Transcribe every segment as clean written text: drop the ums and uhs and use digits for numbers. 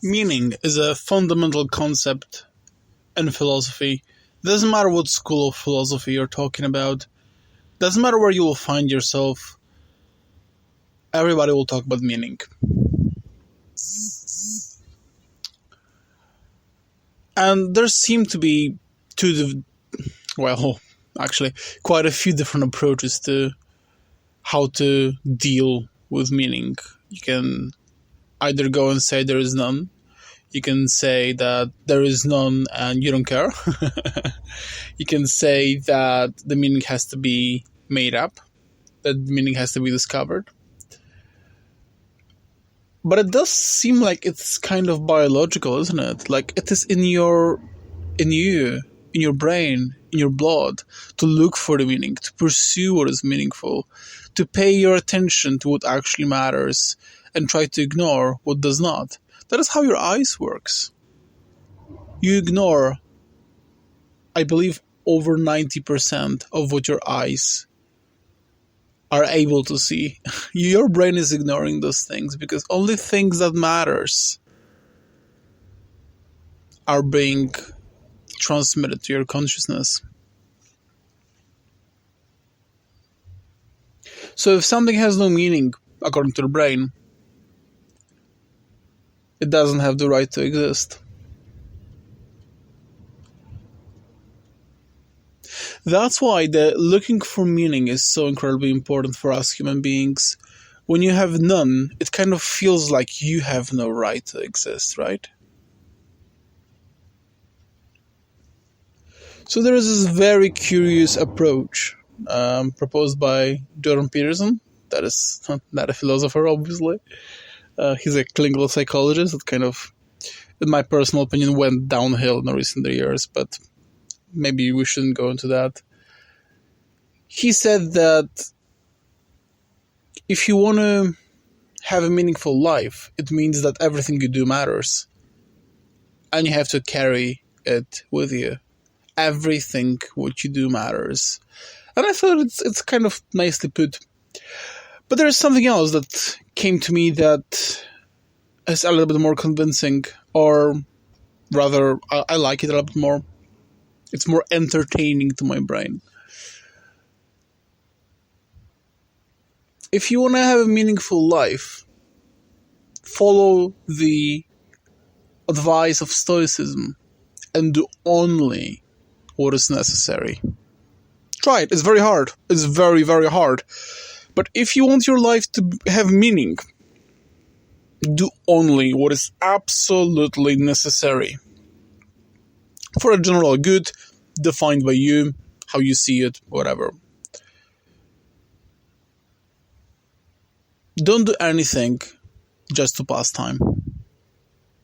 Meaning is a fundamental concept in philosophy. Doesn't matter what school of philosophy you're talking about. Doesn't matter where you will find yourself. Everybody will talk about meaning. And there seem to be quite a few different approaches to how to deal with meaning. You can either go and say there is none. You can say that there is none and you don't care. You can say that the meaning has to be made up, that meaning has to be discovered. But it does seem like it's kind of biological, isn't it? Like it is in your brain, in your blood, to look for the meaning, to pursue what is meaningful, to pay your attention to what actually matters, and try to ignore what does not. That is how your eyes works. You ignore, I believe, over 90% of what your eyes are able to see. Your brain is ignoring those things because only things that matters are being transmitted to your consciousness. So if something has no meaning, according to the brain, it doesn't have the right to exist. That's why the looking for meaning is so incredibly important for us human beings. When you have none, it kind of feels like you have no right to exist, right? So there is this very curious approach proposed by Jordan Peterson. That is not a philosopher, obviously. He's a clinical psychologist that kind of, in my personal opinion, went downhill in the recent years, but maybe we shouldn't go into that. He said that if you want to have a meaningful life, it means that everything you do matters. And you have to carry it with you. Everything what you do matters. And I thought it's kind of nicely put. But there's something else that came to me that is a little bit more convincing, or rather, I like it a little bit more. It's more entertaining to my brain. If you want to have a meaningful life, follow the advice of Stoicism and do only what is necessary. Try it. It's very hard. It's very, very hard. But if you want your life to have meaning, do only what is absolutely necessary for a general good, defined by you, how you see it, whatever. Don't do anything just to pass time.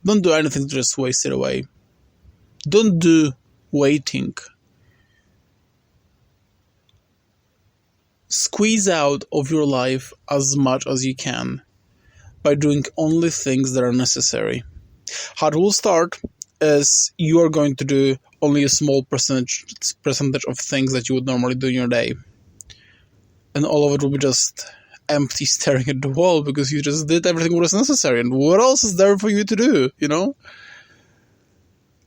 Don't do anything to just waste it away. Don't do waiting. Squeeze out of your life as much as you can by doing only things that are necessary. How it will start is you are going to do only a small percentage of things that you would normally do in your day. And all of it will be just empty staring at the wall because you just did everything what is necessary. And what else is there for you to do, you know?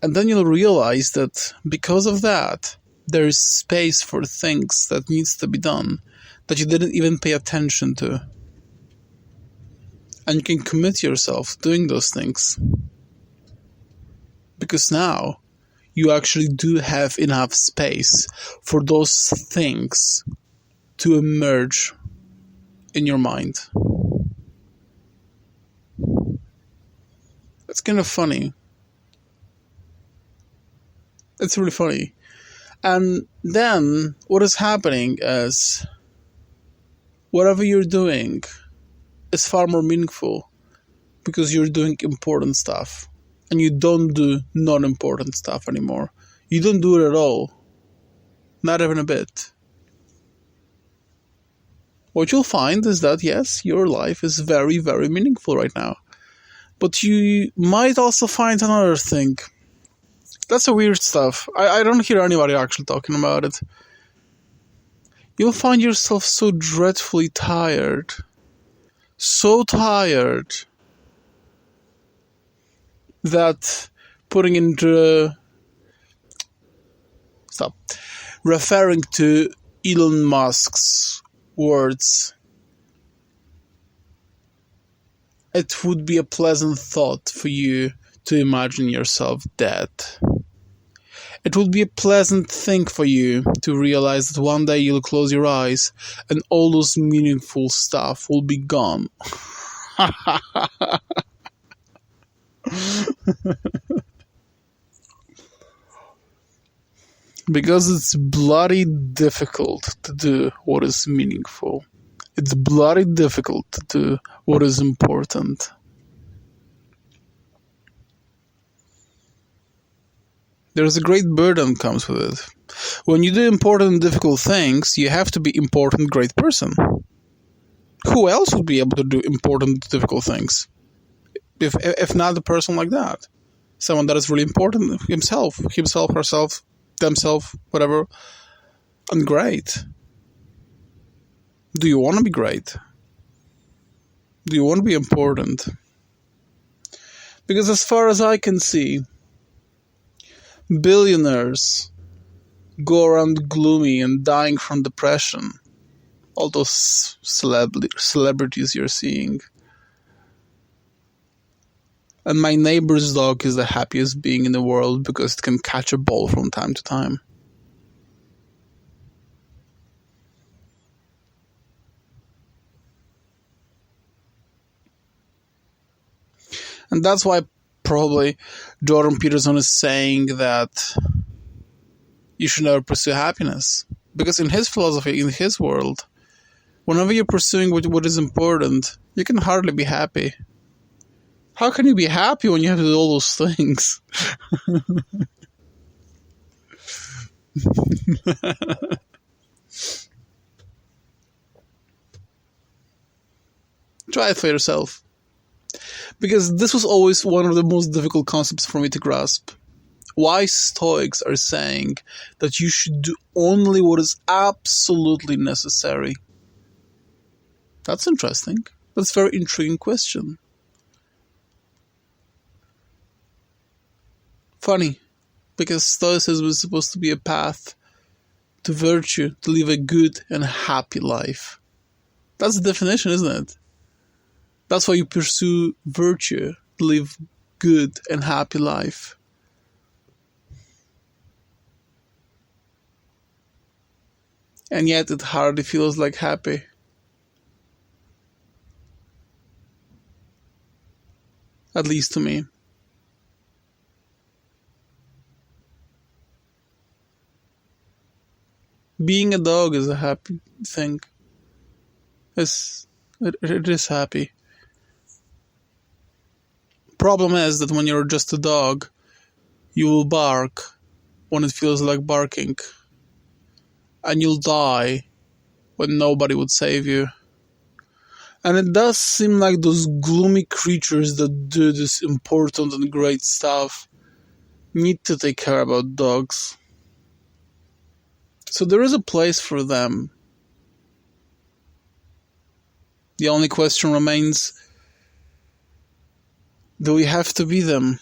And then you'll realize that because of that, there is space for things that needs to be done that you didn't even pay attention to. And you can commit yourself to doing those things. Because now you actually do have enough space for those things to emerge in your mind. It's kind of funny. It's really funny. And then what is happening is whatever you're doing is far more meaningful because you're doing important stuff and you don't do non-important stuff anymore. You don't do it at all. Not even a bit. What you'll find is that, yes, your life is very, very meaningful right now. But you might also find another thing. That's a weird stuff. I don't hear anybody actually talking about it. You'll find yourself so dreadfully tired. So tired. that putting into stop referring to Elon Musk's words, it would be a pleasant thought for you to imagine yourself dead. It would be a pleasant thing for you to realize that one day you'll close your eyes and all those meaningful stuff will be gone. Because it's bloody difficult to do what is meaningful. It's bloody difficult to do what is important. There's a great burden comes with it. When you do important and difficult things, you have to be important, great person. Who else would be able to do important, difficult things? If not a person like that. Someone that is really important himself, herself, themselves, whatever, and great. Do you want to be great? Do you want to be important? Because as far as I can see, billionaires go around gloomy and dying from depression. All those celebrities you're seeing. And my neighbor's dog is the happiest being in the world because it can catch a ball from time to time. And that's why probably Jordan Peterson is saying that you should never pursue happiness. Because in his philosophy, in his world, whenever you're pursuing what is important, you can hardly be happy. How can you be happy when you have to do all those things? Try it for yourself. Because this was always one of the most difficult concepts for me to grasp. Why Stoics are saying that you should do only what is absolutely necessary. That's interesting. That's a very intriguing question. Funny, because Stoicism is supposed to be a path to virtue, to live a good and happy life. That's the definition, isn't it? That's why you pursue virtue, to live good and happy life. And yet it hardly feels like happy. At least to me. Being a dog is a happy thing. It is happy. Problem is that when you're just a dog, you will bark when it feels like barking. And you'll die when nobody would save you. And it does seem like those gloomy creatures that do this important and great stuff need to take care about dogs. So there is a place for them. The only question remains, do we have to be them?